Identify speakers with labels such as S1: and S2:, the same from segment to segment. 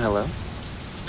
S1: hello.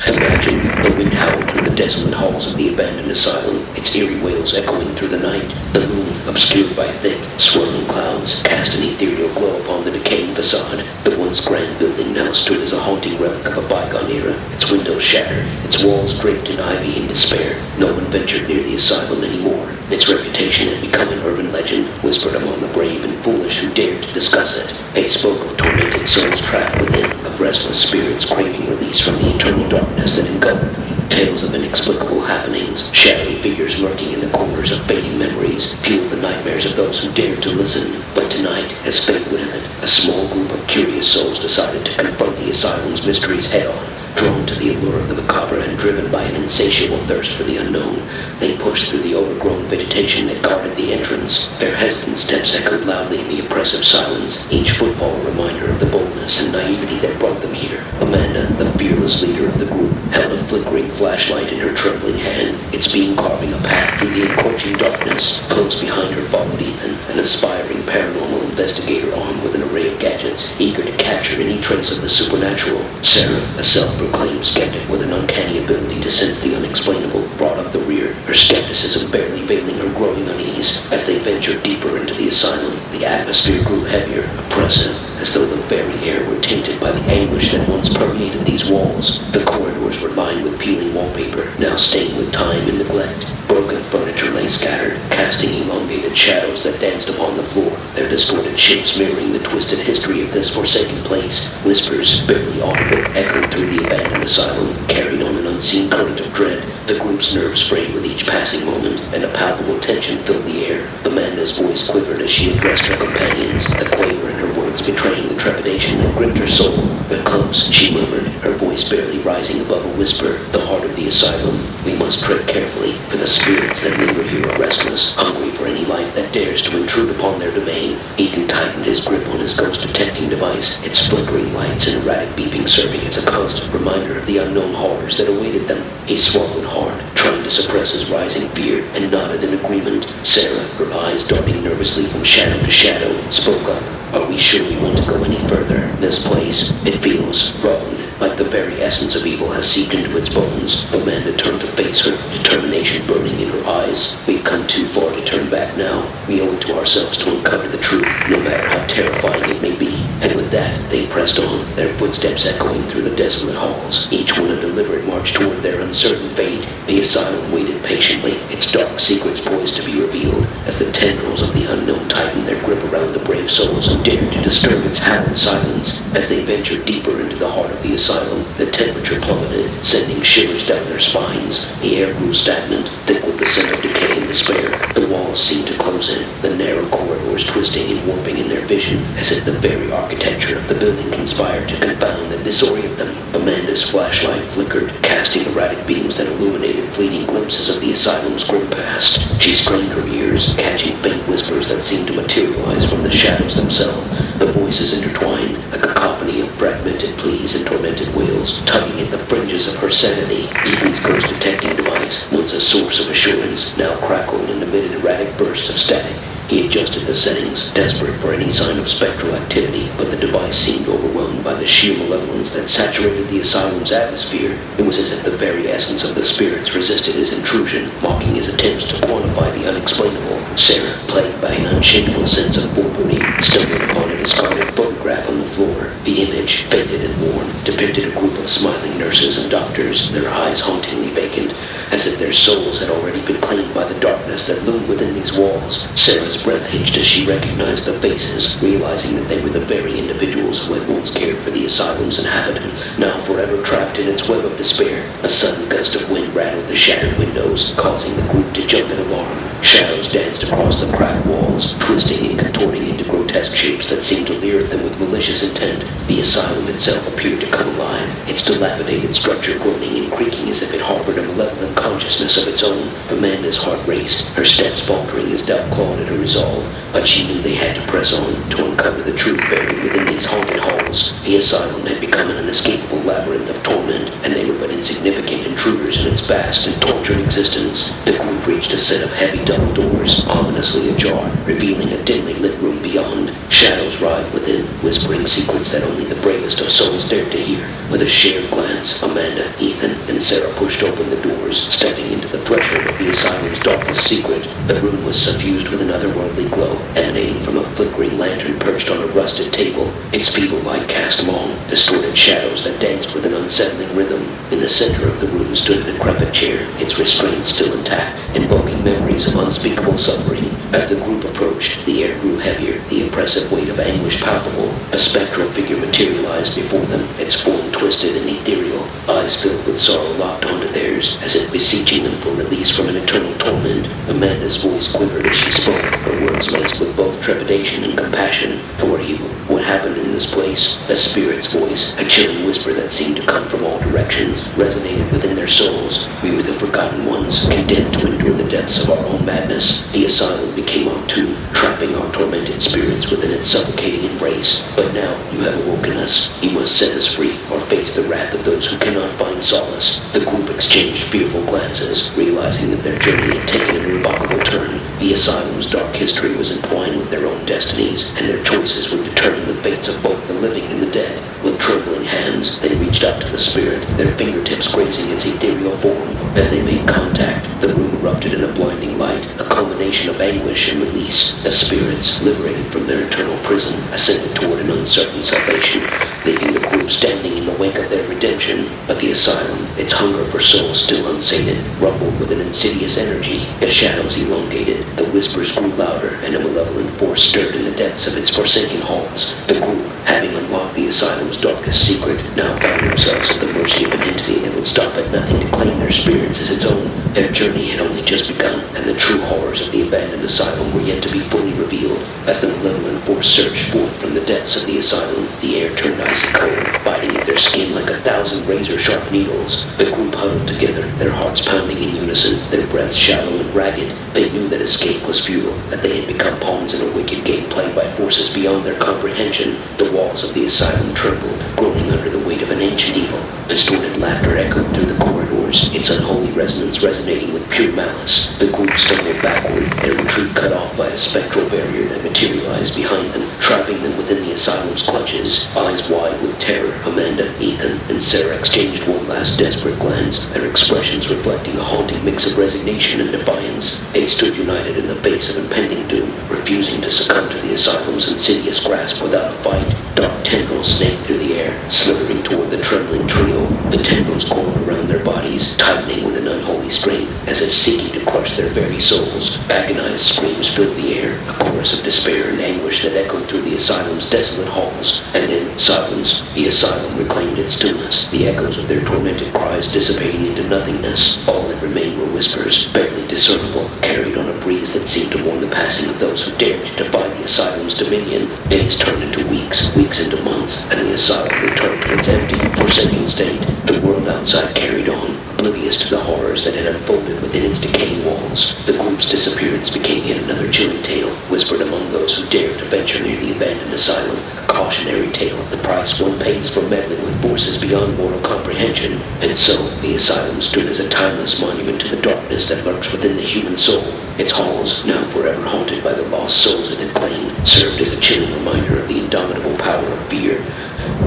S2: Imagine the wind howled through the desolate halls of the abandoned asylum, its eerie wails echoing through the night. The moon, obscured by thick, swirling clouds, cast an ethereal glow upon the decaying facade. The once grand building now stood as a haunting relic of a bygone era, its windows shattered, its walls draped in ivy and despair. No one ventured near the asylum anymore. Its reputation had become an urban legend, whispered among the brave and foolish who dared to discuss it. It spoke of tormented souls trapped within, of restless spirits craving release from the eternal darkness that engulfed them. Tales of inexplicable happenings, shadowy figures lurking in the corners of fading memories, fueled the nightmares of those who dared to listen. But tonight, as fate would have it, a small group of curious souls decided to confront the asylum's mysteries head-on. Drawn to the allure of the macabre and driven by an insatiable thirst for the unknown, they pushed through the overgrown vegetation that guarded the entrance. Their hesitant steps echoed loudly in the oppressive silence, each footfall a reminder of the boldness and naivety that brought them here. Amanda, the fearless leader of the group, held a flickering flashlight in her trembling hand, its beam carving a path through the encroaching darkness. Close behind her followed Ethan, an aspiring paranormal investigator armed with an array of gadgets, eager to capture any trace of the supernatural. Sarah, a self-proclaimed skeptic with an uncanny ability to sense the unexplainable, brought up the rear, her skepticism barely veiling her growing unease. As they ventured deeper into the asylum, the atmosphere grew heavier, oppressive, as though the very air were tainted by the anguish that once permeated these walls. The corridors were lined with peeling wallpaper, now stained with time and neglect. Broken furniture lay scattered, casting elongated shadows that danced upon the floor, their distorted shapes mirroring the twisted history of this forsaken place. Whispers, barely audible, echoed through the abandoned asylum, carried on an unseen current of dread. The group's nerves frayed with each passing moment, and a palpable tension filled the air. Amanda's voice quivered as she addressed her companions, the quaver in her words betraying the trepidation that gripped her soul. "But close," she murmured, her voice barely rising above a whisper. "The heart of the asylum. We must tread carefully, for the spirits that linger here are restless, hungry for any life that dares to intrude upon their domain." Ethan tightened his grip on his ghost-detecting device, its flickering lights and erratic beeping serving as a constant reminder of the unknown horrors that awaited them. He swallowed hard, trying to suppress his rising fear, and nodded in agreement. Sarah, her eyes darting nervously from shadow to shadow, spoke up. "Are we sure we want to go any further? This place, it feels wrong, like the very essence of evil has seeped into its bones." Amanda turned to face her, determination burning in her eyes. "We've come too far to turn back now. We owe it to ourselves to uncover the truth, no matter how terrifying it may be." And with that, they pressed on, their footsteps echoing through the desolate halls, each one a deliberate march toward their uncertain fate. The asylum waited patiently, its dark secrets poised to be revealed, as the tendrils of the unknown tightened their grip around the brave souls who dared to disturb its hallowed silence. As they ventured deeper into the heart of the asylum, the temperature plummeted, sending shivers down their spines. The air grew stagnant, thick with the scent of decay and despair. The walls seemed to close in, the narrow corridors twisting and warping in their vision, as if the very architecture of the building conspired to confound and disorient them. Amanda's flashlight flickered, casting erratic beams that illuminated fleeting glimpses of the asylum's grim past. She strained her ears, catching faint whispers that seemed to materialize from the shadows themselves. The voices intertwined, a cacophony of fragmented pleas and tormented wails, tugging at the fringes of her sanity. Ethan's ghost-detecting device, once a source of assurance, now crackled and emitted erratic bursts of static. He adjusted the settings, desperate for any sign of spectral activity, but the device seemed overwhelmed by the sheer malevolence that saturated the asylum's atmosphere. It was as if the very essence of the spirits resisted his intrusion, mocking his attempts to quantify the unexplainable. Sarah, plagued by an unshakable sense of foreboding, stumbled upon a discarded photograph on the floor. The image, faded and worn, depicted a group of smiling nurses and doctors, their eyes hauntingly vacant, as if their souls had already been claimed by the darkness that loomed within these walls. Sarah's breath hitched as she recognized the faces, realizing that they were the very individuals who had once cared for the asylum's inhabitants, now forever trapped in its web of despair. A sudden gust of wind rattled the shattered windows, causing the group to jump in alarm. Shadows danced across the cracked walls, twisting and contorting into grotesque shapes that seemed to leer at them with malicious intent. The asylum itself appeared to come alive, its dilapidated structure groaning and creaking as if it harbored a malevolent consciousness of its own. Amanda's heart raced, her steps faltering as doubt clawed at her resolve, but she knew they had to press on to uncover the truth buried within these haunted halls. The asylum had become an inescapable labyrinth of torment, and they were but insignificant intruders in its vast and tortured existence. The group reached a set of heavy double doors, ominously ajar, revealing a dimly lit room beyond. Shadows ride within, whispering secrets that only the bravest of souls dared to hear. With a shared glance, Amanda, Ethan, and Sarah pushed open the doors, stepping into the threshold of the asylum's darkest secret. The room was suffused with an otherworldly glow, emanating from a flickering lantern perched on a rusted table. Its feeble light cast long, distorted shadows that danced with an unsettling rhythm. In the center of the room stood a decrepit chair, its restraint still intact, invoking memories of unspeakable suffering. As the group approached, the air grew heavier, the oppressive weight of anguish palpable. A spectral figure materialized before them, its form twisted and ethereal, eyes filled with sorrow locked onto theirs, as if beseeching them for release from an eternal torment. Amanda's voice quivered as she spoke, her words laced with both trepidation and compassion. "Who are you? What happened in this place?" A spirit's voice, a chilling whisper that seemed to come from all directions, resonated within their souls. "We were the forgotten ones, condemned to endure the depths of our own madness. The asylum became our tomb, trapping our tormented spirits within its suffocating embrace. But now you have awoken us. You must set us free, or face the wrath of those who cannot find solace." The group exchanged fearful glances, realizing that their journey had taken an irrevocable turn. The asylum's dark history was entwined with their own destinies, and their choices would determine the fates of both the living and the dead. With trembling hands, they reached out to the spirit, their fingertips grazing its ethereal form. As they made contact, the room erupted in a blinding light, a culmination of anguish and release. The spirits, liberated from their eternal prison, ascended toward an uncertain salvation, leaving the group standing in the wake of their redemption. But the asylum, its hunger for souls still unsated, rumbled with an insidious energy. The shadows elongated, the whispers grew louder, and a malevolent force stirred in the depths of its forsaken halls. The group, having unlocked the asylum's darkest secret, now found themselves at the mercy of an entity that would stop at nothing to claim their spirits as its own. Their journey had only just begun, and the true horrors of the abandoned asylum were yet to be fully revealed. As the malevolent force surged forth from the depths of the asylum, the air turned icy cold, biting at their skin like 1,000 razor-sharp needles. The group huddled together, their hearts pounding in unison, their breaths shallow and ragged. They knew that escape was futile, that they had become pawns in a wicked game played by forces beyond their comprehension. The walls of the asylum trembled, groaning under the weight of an ancient evil. Distorted laughter echoed through the corridors, its unholy resonance resonating with pure malice. The group stumbled backward, their retreat cut off by a spectral barrier that materialized behind them, trapping them within the asylum's clutches. Eyes wide with terror, Amanda, Ethan, and Sarah exchanged one last desperate glance, their expressions reflecting a haunting mix of resignation and defiance. They stood united in the face of impending doom, refusing to succumb to the asylum's insidious grasp without a fight. Dark tendrils snaked through the air, slithering toward the trembling trio. The tendrils coiled around their bodies, tightening with an unholy strength, as if seeking to crush their very souls. Agonized screams filled the air, a chorus of despair and anguish that echoed through the asylum's desolate halls. And then, silence. The asylum reclaimed its stillness, the echoes of their tormented cries dissipating into nothingness. All that remained were whispers, barely discernible, carried on a breeze that seemed to warn the passing of those who dared to defy the asylum's dominion. Days turned into weeks, weeks into months, and the asylum returned to its empty, forsaken state. The world outside carried on, oblivious to the horrors that had unfolded within its decaying walls. The group's disappearance became yet another chilling tale, whispered among those who dared to venture near the abandoned asylum. A cautionary tale of the price one pays for meddling with forces beyond mortal comprehension. And so, the asylum stood as a timeless monument to the darkness that lurks within the human soul. Its halls, now forever haunted by the lost souls it had claimed, served as a chilling reminder of the indomitable power of fear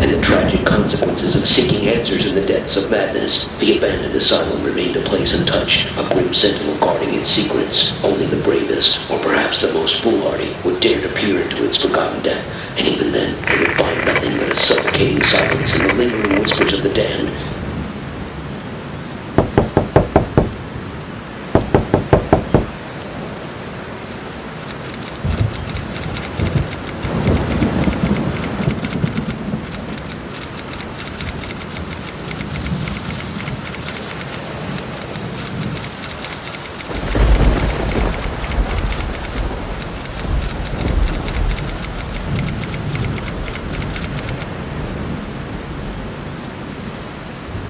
S2: and the tragic consequences of seeking answers in the depths of madness. The abandoned asylum remained a place untouched, a grim sentinel guarding its secrets. Only the bravest, or perhaps the most foolhardy, would dare to peer into its forgotten depth, and even then they would find nothing but a suffocating silence and the lingering whispers of the damned.